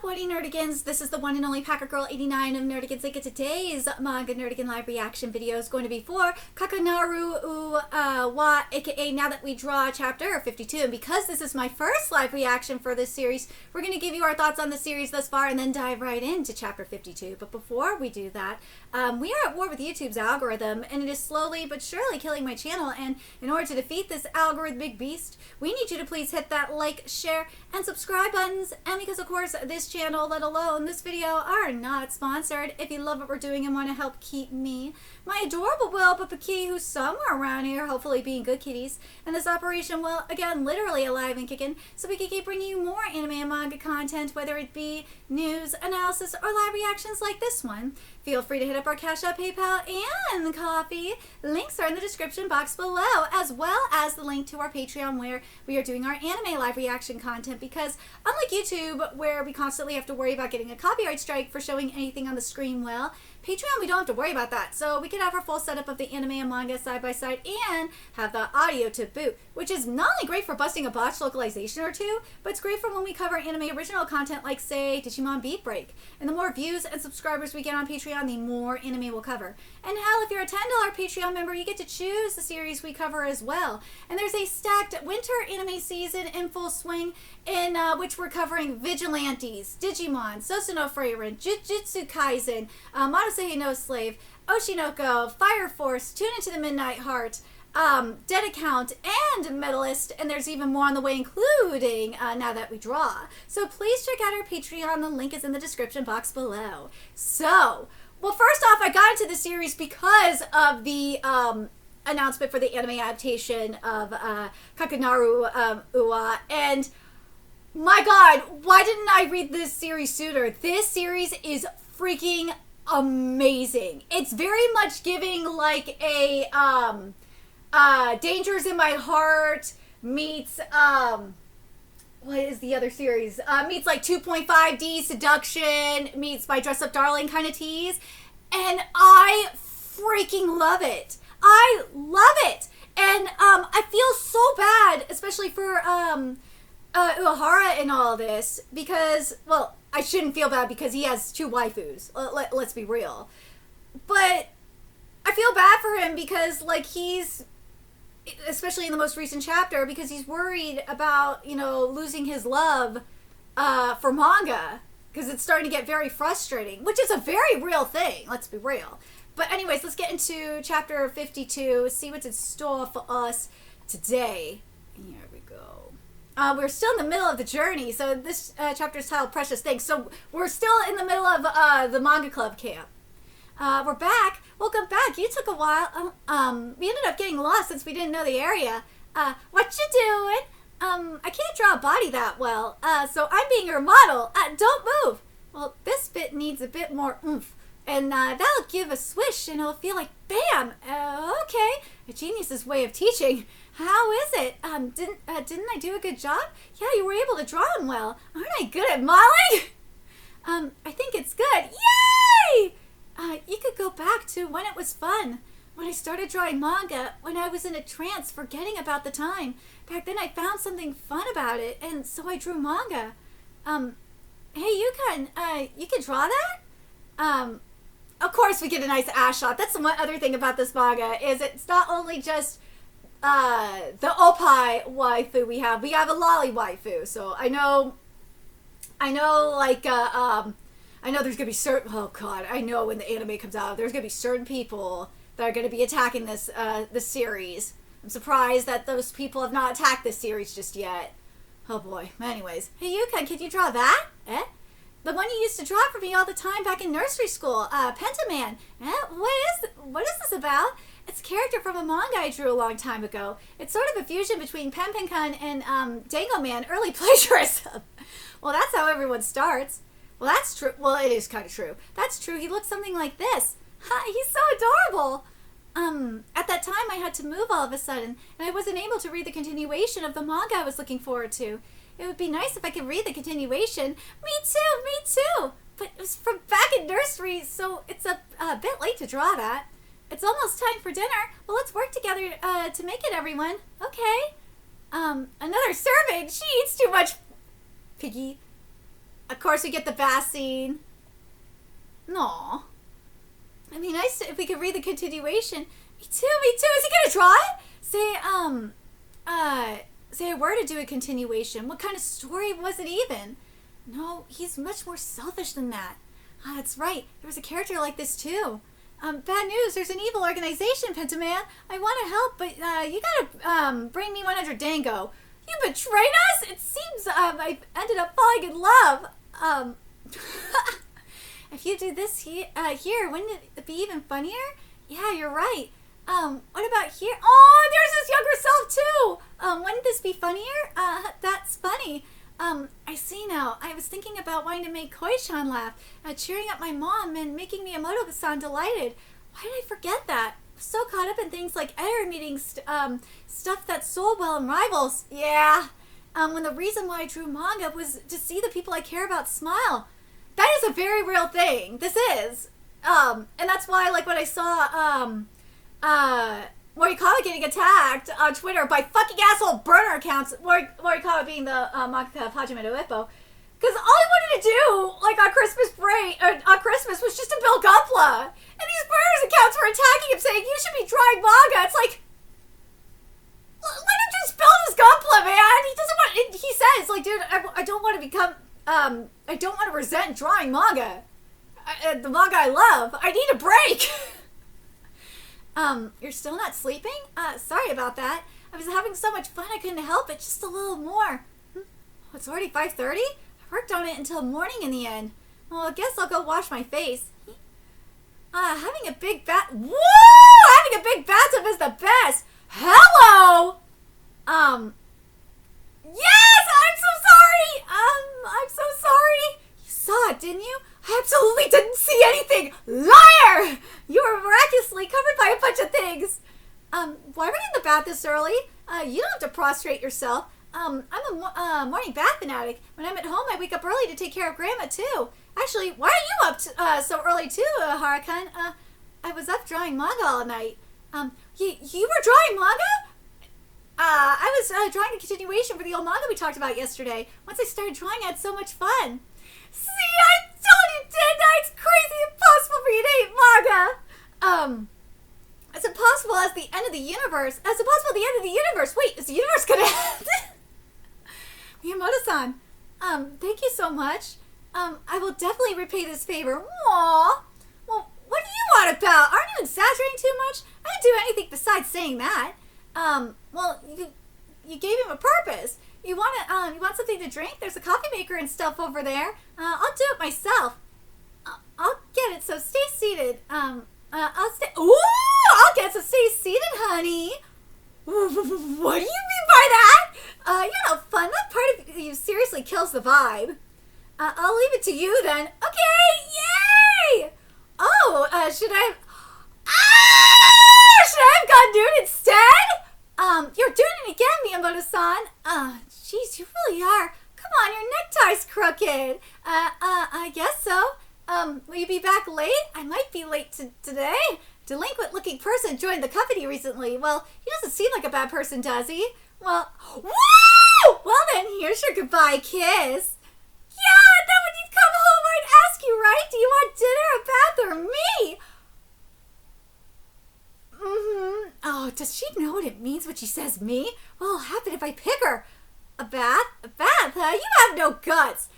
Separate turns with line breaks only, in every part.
What Nerdigans? This is the one and only Packer Girl 89 of Nerdigans. Like today's Manga Nerdigan live reaction video is going to be for Kakunaru wa aka Now That We Draw chapter 52. And because this is my first live reaction for this series, we're going to give you our thoughts on the series thus far and then dive right into chapter 52. But before we do that, we are at war with YouTube's algorithm, and it is slowly but surely killing my channel. And in order to defeat this algorithmic beast, we need you to please hit that like, share, and subscribe buttons. And because of course this channel, let alone this video, are not sponsored. If you love what we're doing and want to help keep me, my adorable Will, Papaki, who's somewhere around here, hopefully being good kitties, and this operation will, again, literally alive and kicking, so we can keep bringing you more anime and manga content, whether it be news, analysis, or live reactions like this one. Feel free to hit up our Cash App, PayPal, and Coffee. Links are in the description box below, as well as the link to our Patreon where we are doing our anime live reaction content, because unlike YouTube, where we constantly have to worry about getting a copyright strike for showing anything on the screen, well, Patreon, we don't have to worry about that. So we can have our full setup of the anime and manga side by side and have the audio to boot, which is not only great for busting a botched localization or two, but it's great for when we cover anime original content like, say, Digimon Beat Break. And the more views and subscribers we get on Patreon, the more anime we'll cover. And hell, if you're a $10 Patreon member, you get to choose the series we cover as well. And there's a stacked winter anime season in full swing, in which we're covering Vigilantes, Digimon, Sosuno Frieren, Jujutsu Kaisen, Marusehi no Slave, Oshinoko, Fire Force, Tune Into the Midnight Heart, Dead Account, and Medalist, and there's even more on the way, including Now That We Draw. So please check out our Patreon. The link is in the description box below. So, well, first off, I got into the series because of the announcement for the anime adaptation of Kakunaru Uwa, and my god, why didn't I read this series sooner? This series is freaking amazing. It's very much giving like a Dangers in My Heart meets what is the other series? Meets like 2.5D Seduction meets My Dress Up Darling kind of tease, and I freaking love it. I love it, and I feel so bad, especially for Uehara and all this, because, well, I shouldn't feel bad because he has two waifus. Let's be real. But I feel bad for him because, like, he's, especially in the most recent chapter, because he's worried about, you know, losing his love for manga, because it's starting to get very frustrating, which is a very real thing. Let's be real. But anyways, let's get into chapter 52, see what's in store for us today. Here we go. We're still in the middle of the journey, so this chapter is titled Precious Things. So we're still in the middle of the manga club camp. We're back. Welcome back. You took a while. We ended up getting lost since we didn't know the area. What you doing? I can't draw a body that well, so I'm being your model. Don't move. Well, this bit needs a bit more oomph, and that'll give a swish, and it'll feel like bam. Okay, a genius's way of teaching. How is it? Didn't I do a good job? Yeah, you were able to draw him well. Aren't I good at modeling? I think it's good. Yay! You could go back to when it was fun. When I started drawing manga, when I was in a trance, forgetting about the time. Back then I found something fun about it, and so I drew manga. Hey, you can draw that? Of course we get a nice ass shot. That's the one other thing about this manga, is it's not only just the opai waifu we have a lolly waifu. So I know like I know there's gonna be certain, oh god, I know when the anime comes out there's gonna be certain people that are gonna be attacking this this series. I'm surprised that those people have not attacked this series just yet. Oh boy. Anyways, hey Yukon, can you draw that? The one you used to draw for me all the time back in nursery school, Pentaman. What is this about? It's a character from a manga I drew a long time ago. It's sort of a fusion between Pen-Pen-Kun and Dango Man, early plagiarism. Well, that's how everyone starts. Well, that's true. Well, it is kind of true. That's true. He looks something like this. He's so adorable. At that time, I had to move all of a sudden, and I wasn't able to read the continuation of the manga I was looking forward to. It would be nice if I could read the continuation. Me too. But it was from back in nursery, so it's a bit late to draw that. It's almost time for dinner. Well, let's work together to make it, everyone. Okay. Another serving. She eats too much. Piggy. Of course, we get the bath scene. No. I mean, nice if we could read the continuation. Me too, me too. Is he gonna draw it? Say I were to do a continuation. What kind of story was it even? No, he's much more selfish than that. That's right. There was a character like this too. Bad news. There's an evil organization, Pentaman. I want to help, but you gotta bring me 100 dango. You betrayed us? It seems I ended up falling in love. If you do this here, wouldn't it be even funnier? Yeah, you're right. What about here? Oh, there's his younger self too. Wouldn't this be funnier? That's funny. I see now. I was thinking about wanting to make Koi-chan laugh, cheering up my mom and making Miyamoto-san delighted. Why did I forget that? I was so caught up in things like editor meetings, stuff that sold well in Rivals. Yeah. When the reason why I drew manga was to see the people I care about smile. That is a very real thing. This is. And that's why, like, when I saw, Morikawa getting attacked on Twitter by fucking asshole burner accounts, Morikawa being the mangaka of Hajime no Ippo, because all I wanted to do, like, on Christmas was just to build Gunpla, and these burners accounts were attacking him, saying, you should be drawing manga. It's like, let him just build his Gunpla, man. He doesn't want, he says, like, dude, I don't want to become, I don't want to resent drawing manga. The manga I love. I need a break. You're still not sleeping? Sorry about that. I was having so much fun I couldn't help it. Just a little more. Oh, it's already 5:30? I worked on it until morning in the end. Well, I guess I'll go wash my face. Having a big bath. Woo! Having a big bathtub is the best. Hello! Yes! I'm so sorry! I'm so sorry. You saw it, didn't you? I absolutely didn't see anything! Liar! You were miraculously covered by a bunch of things. Why were you in the bath this early? You don't have to prostrate yourself. I'm a morning bath fanatic. When I'm at home, I wake up early to take care of Grandma, too. Actually, why are you up so early, too, Harukan? I was up drawing manga all night. You were drawing manga? I was drawing a continuation for the old manga we talked about yesterday. Once I started drawing, I had so much fun. See, I told you, didn't I? It's crazy impossible for you to hate manga. As impossible as the end of the universe. As impossible the end of the universe. Wait, is the universe gonna end? Miyamoto-san, thank you so much. I will definitely repay this favor. Aww. Well, what do you want about? Aren't you exaggerating too much? I didn't do anything besides saying that. Well, you gave him a purpose. You want something to drink? There's a coffee maker and stuff over there. I'll do it myself. I'll get it, so stay seated. I'll stay. Ooh! I'll get it, so stay seated, honey. What do you mean by that? Fun. That part of you seriously kills the vibe. I'll leave it to you then. Okay, yay! Oh, should I have gone nude instead? You're doing it again, Miyamoto-san. Jeez, you really are. Come on, your necktie's crooked. I guess so. Will you be back late? I might be late today. Delinquent-looking person joined the company recently. Well, he doesn't seem like a bad person, does he? Well, woo! Well then, here's your goodbye kiss. Yeah, then when you'd come home, I'd ask you, right? Do you want dinner, a bath, or me? Mm-hmm. Oh, does she know what it means when she says me? What'll happen if I pick her? A bath? A bath, huh? You have no guts.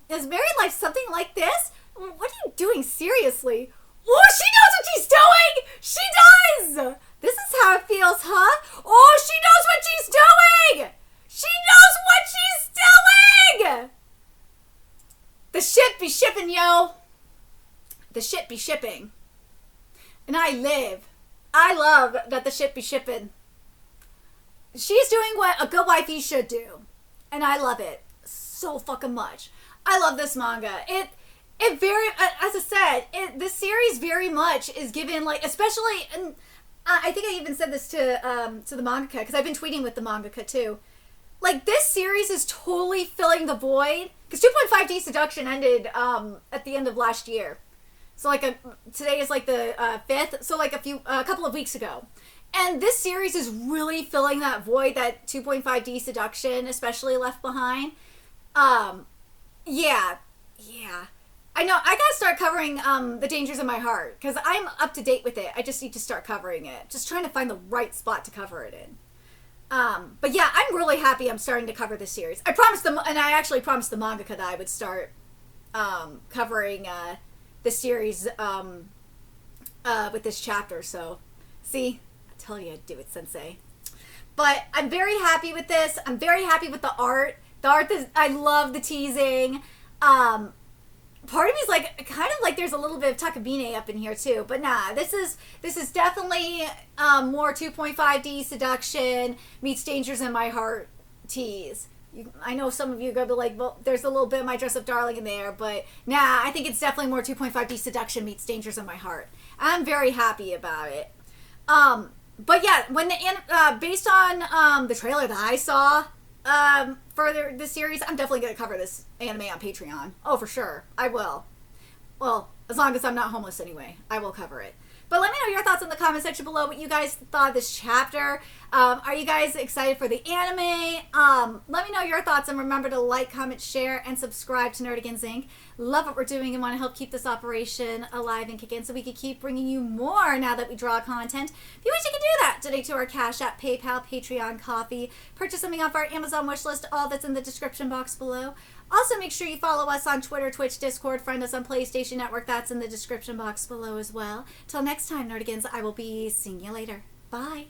Is married life something like this? What are you doing seriously? Oh, she knows what she's doing! She does! This is how it feels, huh? Oh, she knows what she's doing! She knows what she's doing! The ship be shipping, yo. The ship be shipping. And I love that the ship be shipping. She's doing what a good wifey should do. And I love it so fucking much. I love this manga. It very, as I said, this series very much is given, like, especially, and I think I even said this to the mangaka, because I've been tweeting with the mangaka too. Like, this series is totally filling the void, because 2.5D Seduction ended at the end of last year. So, like, today is, like, the 5th, so, like, a couple of weeks ago. And this series is really filling that void that 2.5D Seduction especially left behind. Yeah. Yeah. I know. I gotta start covering the dangers in my heart because I'm up to date with it. I just need to start covering it. Just trying to find the right spot to cover it in. But yeah, I'm really happy I'm starting to cover this series. I promised them, and I actually promised the mangaka that I would start covering the series with this chapter. So, see, I tell you, I'd do it, Sensei. But I'm very happy with this. I'm very happy with the art. The art is, I love the teasing. Part of me is like, kind of like there's a little bit of Takabine up in here too. But nah, this is definitely more 2.5D seduction meets dangers in my heart tease. I know some of you are going to be like, well, there's a little bit of my dress up darling in there, but nah, I think it's definitely more 2.5D seduction meets dangers in my heart. I'm very happy about it. But yeah, when based on the trailer that I saw for the series, I'm definitely going to cover this anime on Patreon. Oh, for sure. I will. Well, as long as I'm not homeless anyway, I will cover it. But let me know your thoughts in the comment section below, what you guys thought of this chapter. Are you guys excited for the anime? Let me know your thoughts, and remember to like, comment, share, and subscribe to Nerdigans Inc. Love what we're doing and want to help keep this operation alive and kick in so we can keep bringing you more now that we draw content. If you wish, you can do that. Donate to our Cash App, PayPal, Patreon, Coffee. Purchase something off our Amazon wishlist. All that's in the description box below. Also, make sure you follow us on Twitter, Twitch, Discord, friend us on PlayStation Network. That's in the description box below as well. Till next time, Nerdigans, I will be seeing you later. Bye.